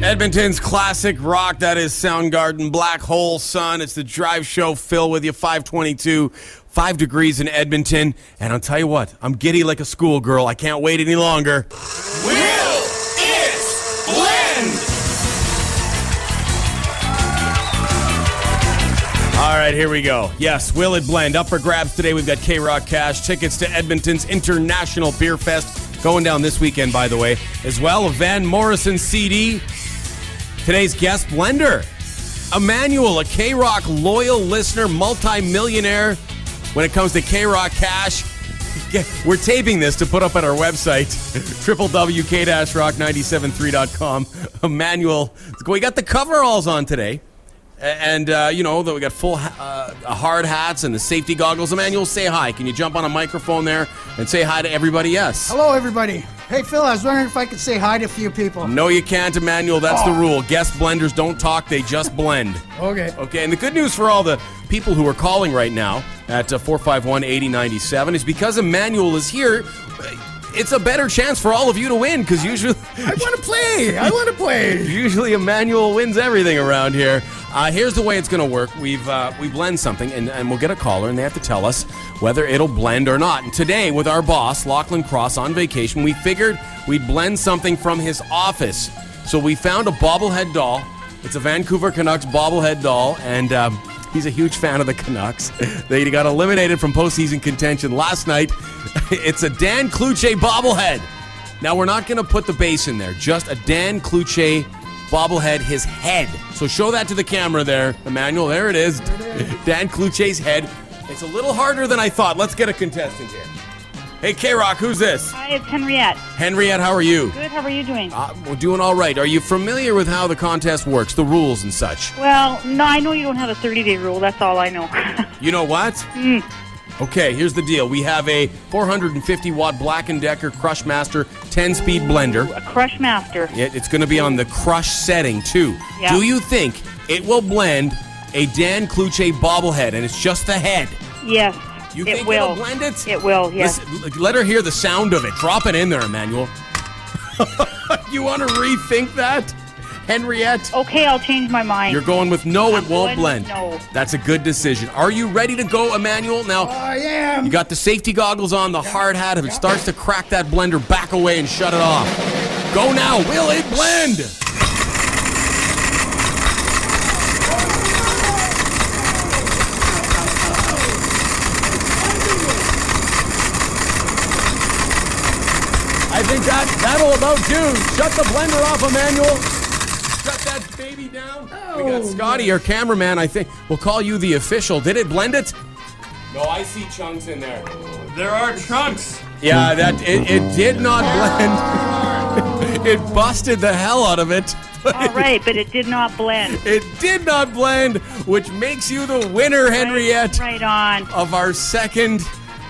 Edmonton's classic rock, that is Soundgarden, Black Hole Sun. It's the Drive Show. Phil with you, 522, 5 degrees in Edmonton. And I'll tell you what, I'm giddy like a schoolgirl. I can't wait any longer. Will It Blend? All right, here we go. Yes, Will It Blend? Up for grabs today. We've got K-Rock Cash, tickets to Edmonton's International Beer Fest, going down this weekend, by the way. As well, a Van Morrison CD. Today's guest blender, Emmanuel, a K-Rock loyal listener, multi-millionaire when it comes to K-Rock Cash. We're taping this to put up at our website, www.k-rock973.com. Emmanuel, we got the coveralls on today. And, we got full hard hats and the safety goggles. Emmanuel, say hi. Can you jump on a microphone there and say hi to everybody? Yes. Hello, everybody. Hey, Phil, I was wondering if I could say hi to a few people. No, you can't, Emmanuel. That's the rule. Guest blenders don't talk. They just blend. Okay. And the good news for all the people who are calling right now at 451-8097 is because Emmanuel is here, it's a better chance for all of you to win, because usually... I want to play. Usually Emmanuel wins everything around here. Here's the way it's going to work. We blend something, and we'll get a caller, and they have to tell us whether it'll blend or not. And today, with our boss, Lachlan Cross, on vacation, we figured we'd blend something from his office. So we found a bobblehead doll. It's a Vancouver Canucks bobblehead doll, and he's a huge fan of the Canucks. They got eliminated from postseason contention last night. It's a Dan Cloutier bobblehead. Now, we're not going to put the base in there, just a Dan Cloutier bobblehead, his head. So show that to the camera there, Emmanuel. There it is. Dan Cloutier's head. It's a little harder than I thought. Let's get a contestant here. Hey, K-Rock, who's this? Hi, it's Henriette. Henriette, how are you? Good, how are you doing? We're doing all right. Are you familiar with how the contest works, the rules and such? Well, no, I know you don't have a 30-day rule. That's all I know. You know what? Okay, here's the deal. We have a 450-watt Black & Decker Crushmaster 10-speed blender. A Crushmaster. It's going to be on the crush setting, too. Yeah. Do you think it will blend a Dan Cloutier bobblehead, and it's just the head? Yes, You it think will. it'll blend it? It will, yes. Listen, let her hear the sound of it. Drop it in there, Emmanuel. You want to rethink that, Henriette? Okay, I'll change my mind. You're going with no, it won't blend. No. That's a good decision. Are you ready to go, Emmanuel? Now, I am. you got the safety goggles on, the hard hat. If it starts to crack that blender, back away and shut it off. Go now. Will it blend? I think that'll about do. Shut the blender off, Emmanuel. Shut that baby down. We got Scotty, our cameraman, I think. We'll call you the official. Did it blend it? No, I see chunks in there. There are chunks. Yeah, it did not blend. It busted the hell out of it. All right, but it did not blend. It did not blend, which makes you the winner, Henriette, Right on. of our second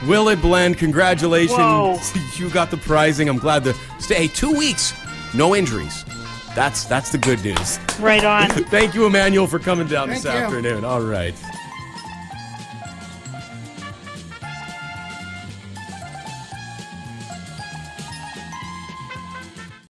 Will It Blend. Congratulations. Whoa. You got the prizing. I'm glad to stay. Hey, 2 weeks, no injuries. That's the good news. Right on. Thank you, Emmanuel, for coming down this Thank you. afternoon. All right.